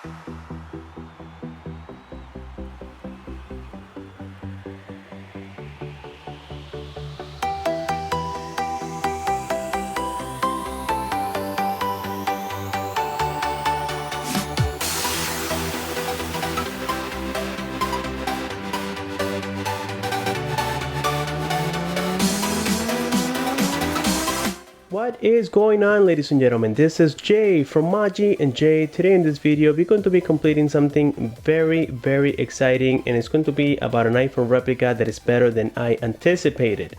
What is going on, ladies and gentlemen? This is Jay from Maji and Jay. Today in this video we're going to be completing something very exciting, and it's going to be about an iPhone replica that is better than I anticipated.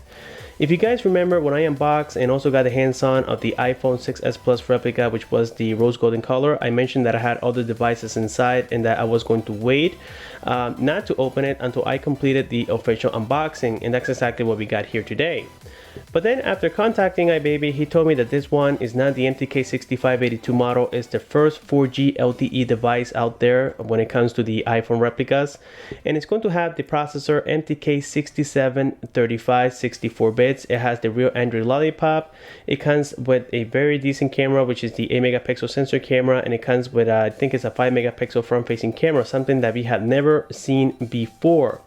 If you guys remember when I unboxed and also got the hands on of the iPhone 6s Plus replica, which was the rose golden color, I mentioned that I had other devices inside and that I was going to wait not to open it until I completed the official unboxing, and that's exactly what we got here today. But then after contacting iBaby, he told me that this one is not the MTK6582 model. It's the first 4G LTE device out there when it comes to the iPhone replicas. And it's going to have the processor MTK6735 64 bits. It has the real Android Lollipop. It comes with a very decent camera, which is the 8 megapixel sensor camera. And it comes with, I think it's a 5 megapixel front facing camera, something that we have never seen before.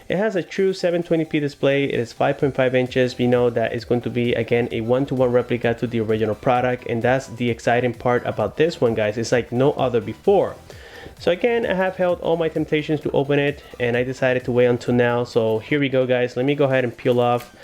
It has a true 720p display. It is 5.5 inches. We know that it's going to be, again, a one-to-one replica to the original product, and that's the exciting part about this one, guys. It's like no other before. So again, I have held all my temptations to open it, and I decided to wait until now. So here we go, guys. Let me go ahead and peel off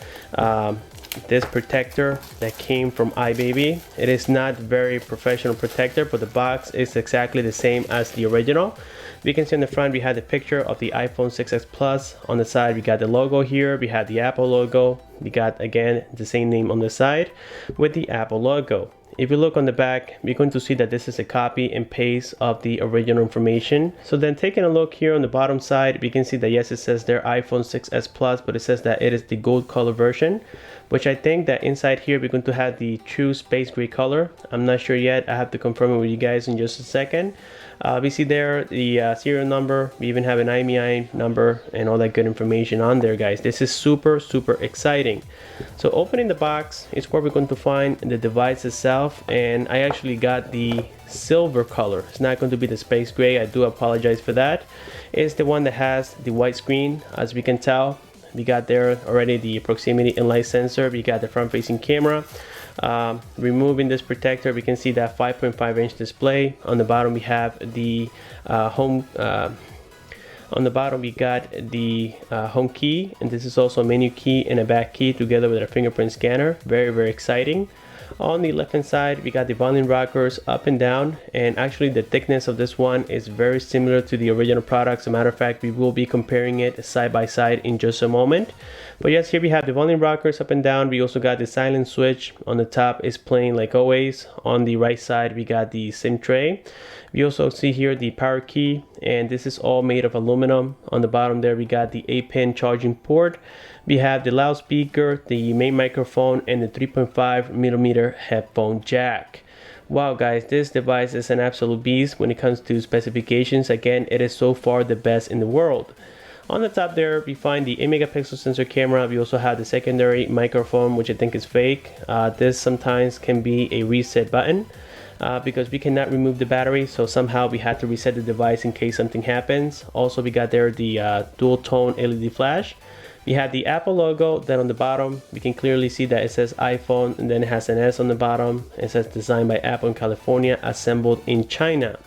this protector that came from iBaby. It is not very professional protector, but the box is exactly the same as the original. We can see on the front we had the picture of the iPhone 6s Plus. On the side we got the logo here, we had the Apple logo, we got again the same name on the side with the Apple logo. If you look on the back, we're going to see that this is a copy and paste of the original information. So then taking a look here on the bottom side, we can see that yes, it says their iPhone 6s Plus, but it says that it is the gold color version, which I think that inside here we're going to have the true space gray color. I'm not sure yet. I have to confirm it with you guys in just a second. We see there the serial number. We even have an IMEI number and all that good information on there, guys. This is super exciting. So opening the box is where we're going to find the device itself, and I actually got the silver color. It's not going to be the space gray. I do apologize for that. It's the one that has the white screen. As we can tell, we got there already the proximity and light sensor. We got the front facing camera. Removing this protector, we can see that 5.5 inch display. On the bottom we have the home on the bottom we got the home key, and this is also a menu key and a back key together with a fingerprint scanner. Very exciting. On the left hand side we got the volume rockers up and down, and actually the thickness of this one is very similar to the original product. As a matter of fact, we will be comparing it side by side in just a moment. But yes, here we have the volume rockers up and down. We also got the silent switch. On the top is playing like always. On the right side we got the SIM tray. We also see here the power key, and this is all made of aluminum. On the bottom there we got the 8-pin charging port. We have the loudspeaker, the main microphone, and the 3.5mm headphone jack. Wow, guys, this device is an absolute beast when it comes to specifications. Again, it is so far the best in the world. On the top there we find the 8 megapixel sensor camera. We also have the secondary microphone, which I think is fake. This sometimes can be a reset button. Because we cannot remove the battery, so somehow we had to reset the device in case something happens. Also, we got there the dual tone LED flash. We have the Apple logo. Then on the bottom we can clearly see that it says iPhone, and then it has an S on the bottom. It says designed by Apple in California, assembled in China.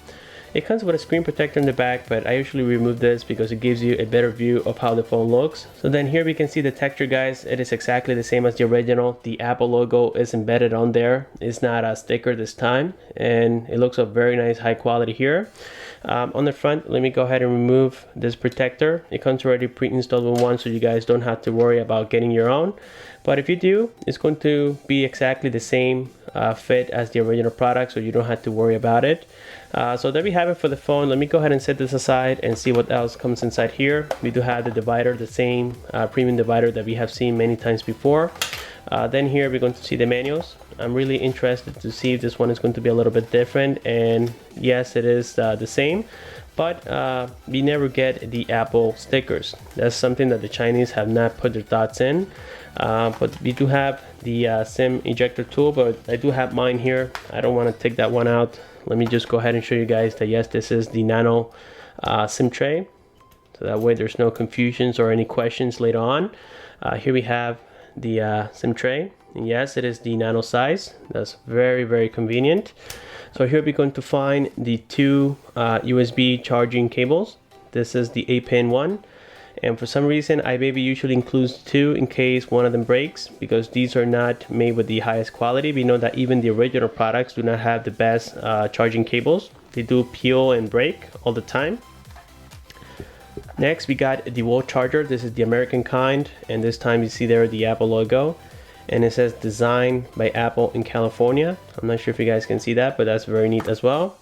It comes with a screen protector in the back, but I usually remove this because it gives you a better view of how the phone looks. So then here we can see the texture, guys. It is exactly the same as the original. The Apple logo is embedded on there. It's not a sticker this time, and it looks a very nice high quality here. On the front, let me go ahead and remove this protector. It comes already pre-installed with one, so you guys don't have to worry about getting your own. But if you do, it's going to be exactly the same fit as the original product, so you don't have to worry about it. So there we have it for the phone. Let me go ahead and set this aside and see what else comes inside here. We do have the divider, the same premium divider that we have seen many times before. Then here we're going to see the manuals. I'm really interested to see if this one is going to be a little bit different, and yes, it is the same, but we never get the Apple stickers. That's something that the Chinese have not put their thoughts in. But we do have the SIM ejector tool, but I do have mine here. I don't want to take that one out let me just go ahead and show you guys that yes, this is the nano SIM tray, so that way there's no confusions or any questions later on. Here we have the SIM tray, and yes, it is the nano size. That's very convenient. So here we're going to find the two USB charging cables. This is the 8-pin one, and for some reason iBaby usually includes two in case one of them breaks, because these are not made with the highest quality. We know that even the original products do not have the best charging cables. They do peel and break all the time. Next we got the wall charger. This is the American kind, and this time you see there the Apple logo, and it says designed by Apple in California. I'm not sure if you guys can see that, but that's very neat as well.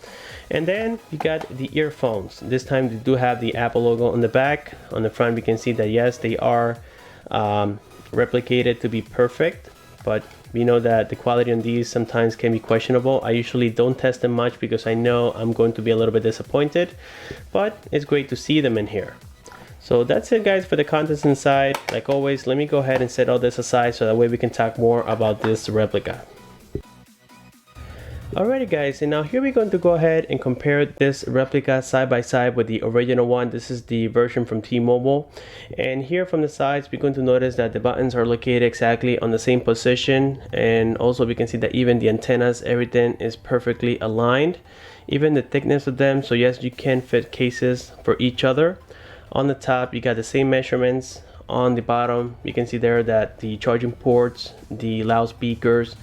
And then you got the earphones. This time they do have the Apple logo on the back. On the front we can see that yes, they are replicated to be perfect, but we know that the quality on these sometimes can be questionable. I usually don't test them much because I know I'm going to be a little bit disappointed, but it's great to see them in here. So that's it guys for the contents inside. Like always, let me go ahead and set all this aside so that way we can talk more about this replica. Alrighty guys, and now here we're going to go ahead and compare this replica side by side with the original one. This is the version from T-Mobile, and here from the sides we're going to notice that the buttons are located exactly on the same position, and also we can see that even the antennas, everything is perfectly aligned, even the thickness of them. So yes, you can fit cases for each other. On the top you got the same measurements. On the bottom you can see there that the charging ports, the loudspeakers,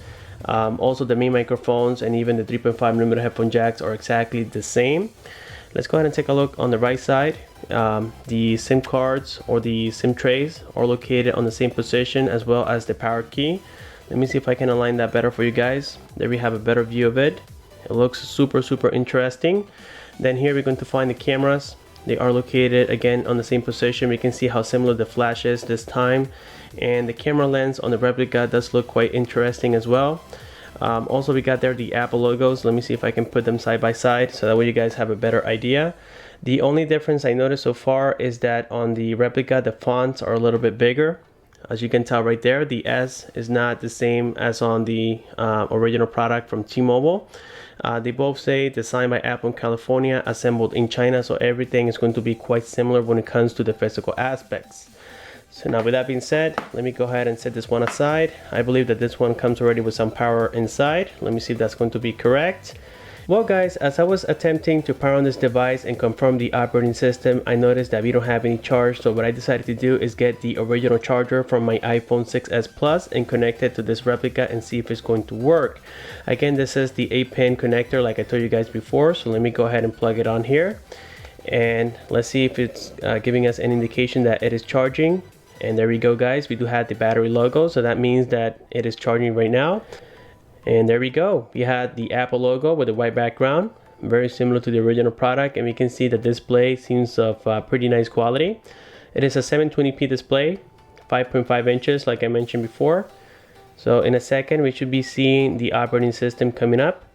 also the main microphones, and even the 3.5mm headphone jacks are exactly the same. Let's go ahead and take a look on the right side. The SIM cards or the SIM trays are located on the same position, as well as the power key. Let me see if I can align that better for you guys. There we have a better view of it. It looks super interesting. Then here we're going to find the cameras. They are located again on the same position. We can see how similar the flash is this time, and the camera lens on the replica does look quite interesting as well. Also we got there the Apple logos. Let me see if I can put them side by side so that way you guys have a better idea. The only difference I noticed so far is that on the replica the fonts are a little bit bigger. As you can tell right there, the S is not the same as on the original product from T-Mobile. They both say designed by Apple in California, assembled in China, so everything is going to be quite similar when it comes to the physical aspects. So now with that being said, let me go ahead and set this one aside. I believe that this one comes already with some power inside. Let me see if that's going to be correct. Well guys, as I was attempting to power on this device and confirm the operating system, I noticed that we don't have any charge. So what I decided to do is get the original charger from my iPhone 6S Plus and connect it to this replica and see if it's going to work. Again, this is the 8-pin connector like I told you guys before. So let me go ahead and plug it on here. And let's see if it's giving us an indication that it is charging. And there we go guys, we do have the battery logo. So that means that it is charging right now. And there we go, we had the Apple logo with a white background, very similar to the original product, and we can see the display seems of pretty nice quality. It is a 720p display, 5.5 inches like I mentioned before. So in a second we should be seeing the operating system coming up.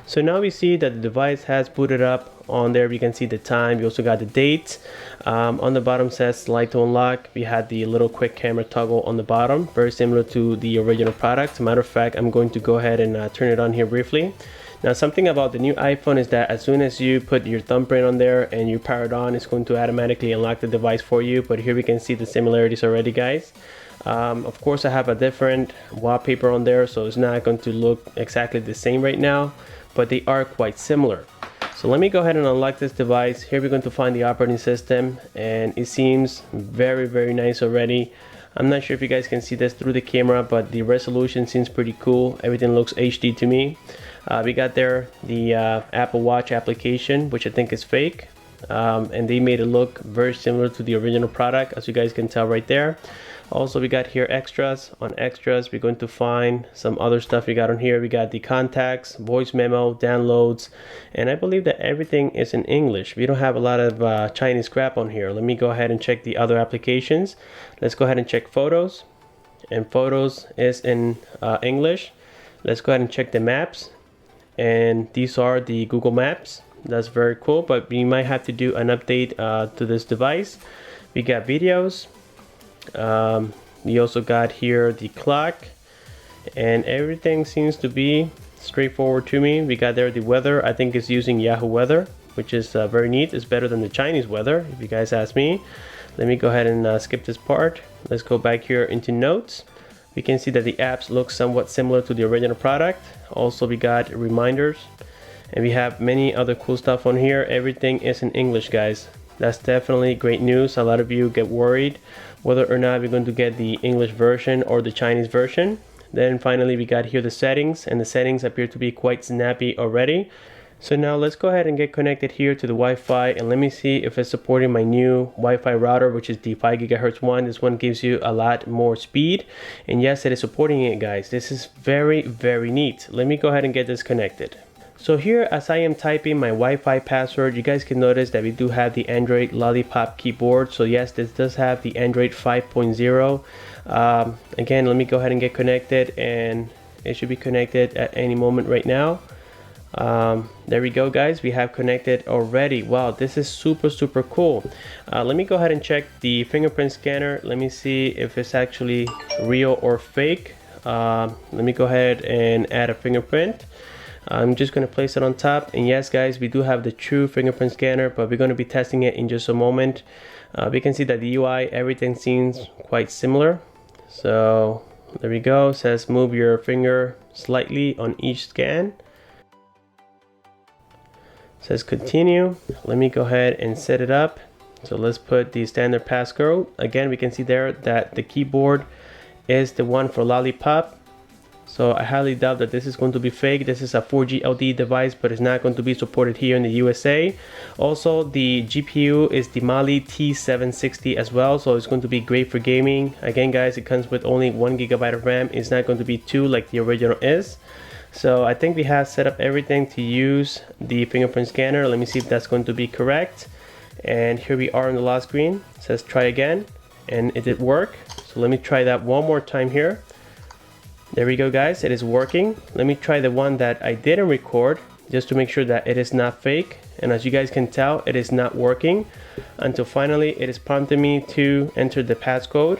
So now we see that the device has booted up. On there we can see the time. We also got the date. On the bottom says slide to unlock. We had the little quick camera toggle on the bottom, very similar to the original product. As a matter of fact, I'm going to go ahead and turn it on here briefly. Now something about the new iPhone is that as soon as you put your thumbprint on there and you power it on, it's going to automatically unlock the device for you. But here we can see the similarities already guys. Of course I have a different wallpaper on there, so it's not going to look exactly the same right now, but they are quite similar. So let me go ahead and unlock this device. Here we're going to find the operating system, and it seems very nice already. I'm not sure if you guys can see this through the camera, but the resolution seems pretty cool. Everything looks HD to me. We got there the Apple Watch application, which I think is fake, and they made it look very similar to the original product, as you guys can tell right there. Also we got here extras. On extras we're going to find some other stuff we got on here. We got the contacts, voice memo, downloads, and I believe that everything is in English. We don't have a lot of Chinese crap on here. Let me go ahead and check the other applications. Let's go ahead and check photos, and photos is in English. Let's go ahead and check the maps, and these are the Google Maps. That's very cool, but we might have to do an update to this device. We got videos. We also got here the clock, and everything seems to be straightforward to me. We got there the weather. I think it's using Yahoo Weather, which is very neat. It's better than the Chinese weather, if you guys ask me. Let me go ahead and skip this part. Let's go back here into notes. We can see that the apps look somewhat similar to the original product. Also, we got reminders, and we have many other cool stuff on here. Everything is in English, guys. That's definitely great news. A lot of you get worried whether or not we're going to get the English version or the Chinese version. Then finally we got here the settings, and the settings appear to be quite snappy already. So now let's go ahead and get connected here to the Wi-Fi, and let me see if it's supporting my new Wi-Fi router, which is the 5 GHz one. This one gives you a lot more speed, and yes, it is supporting it, guys. This is very, very neat. Let me go ahead and get this connected. So here, as I am typing my Wi-Fi password, you guys can notice that we do have the Android Lollipop keyboard. So yes, this does have the Android 5.0. Again, let me go ahead and get connected, and it should be connected at any moment right now. There we go, guys. We have connected already. Wow, this is super cool. Let me go ahead and check the fingerprint scanner. Let me see if it's actually real or fake. Let me go ahead and add a fingerprint. I'm just going to place it on top, and yes, guys, we do have the true fingerprint scanner, but we're going to be testing it in just a moment. We can see that the UI, everything seems quite similar. So there we go. It says move your finger slightly on each scan. It says continue. Let me go ahead and set it up. So let's put the standard passcode. Again, we can see there that the keyboard is the one for Lollipop. So I highly doubt that this is going to be fake. This is a 4G LTE device, but it's not going to be supported here in the USA. Also, the GPU is the Mali T760 as well, so it's going to be great for gaming. Again, guys, it comes with only 1 GB of RAM. It's not going to be 2 like the original is. So I think we have set up everything to use the fingerprint scanner. Let me see if that's going to be correct. And here we are on the last screen. It says try again, and it did work. So let me try that one more time here. There we go, guys. It is working. Let me try the one that I didn't record just to make sure that it is not fake. And as you guys can tell, it is not working until finally it is prompting me to enter the passcode.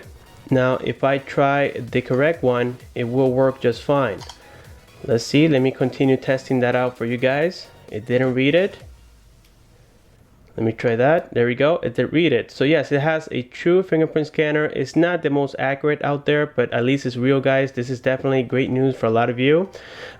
Now, if I try the correct one, it will work just fine. Let's see. Let me continue testing that out for you guys. It didn't read it. Let me try that. There we go. It did read it. So yes, it has a true fingerprint scanner. It's not the most accurate out there, but at least it's real, guys. This is definitely great news for a lot of you.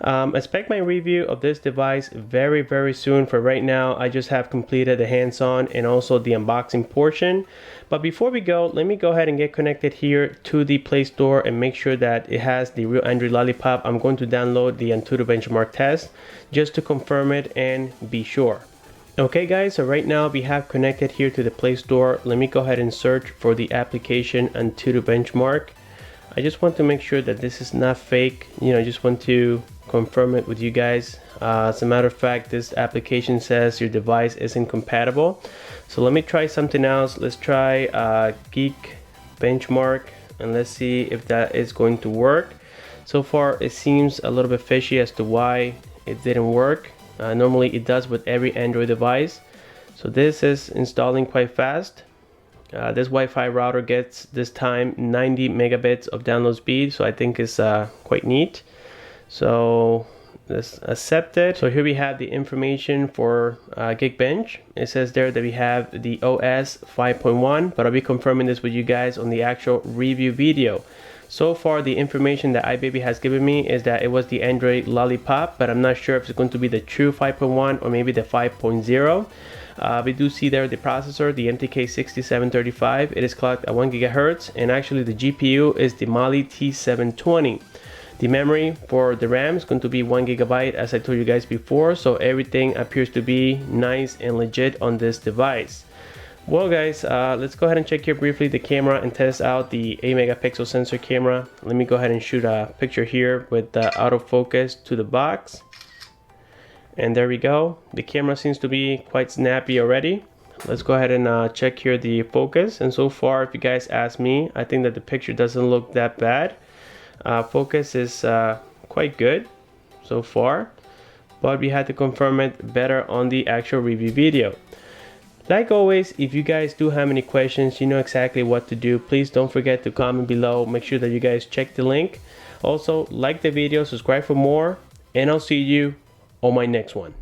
Expect my review of this device very soon. For right now, I just have completed the hands-on and also the unboxing portion. But before we go, let me go ahead and get connected here to the Play Store and make sure that it has the real Android Lollipop. I'm going to download the Antutu benchmark test just to confirm it and be sure. Okay, guys, so right now we have connected here to the Play Store. Let me go ahead and search for the application Antutu benchmark. I just want to make sure that this is not fake. You know, I just want to confirm it with you guys. As a matter of fact, this application says your device isn't compatible. So let me try something else. Let's try Geek Benchmark, and let's see if that is going to work. So far, it seems a little bit fishy as to why it didn't work. Normally it does with every Android device. So this is installing quite fast. This Wi-Fi router gets this time 90 megabits of download speed, so I think it's quite neat. So let's accept it. So here we have the information for Geekbench. It says there that we have the OS 5.1, but I'll be confirming this with you guys on the actual review video. So far, the information that iBaby has given me is that it was the Android Lollipop, but I'm not sure if it's going to be the true 5.1 or maybe the 5.0. We do see there the processor, the MTK6735. It is clocked at 1 GHz, and actually the GPU is the Mali T720. The memory for the RAM is going to be 1 GB, as I told you guys before, so everything appears to be nice and legit on this device. Well, guys, let's go ahead and check here briefly the camera and test out the 8 megapixel sensor camera. Let me go ahead and shoot a picture here with the autofocus to the box. And there we go. The camera seems to be quite snappy already. Let's go ahead and check here the focus. And so far, if you guys ask me, I think that the picture doesn't look that bad. Focus is quite good so far, but we had to confirm it better on the actual review video. Like always, if you guys do have any questions, you know exactly what to do. Please don't forget to comment below. Make sure that you guys check the link. Also, like the video, subscribe for more, and I'll see you on my next one.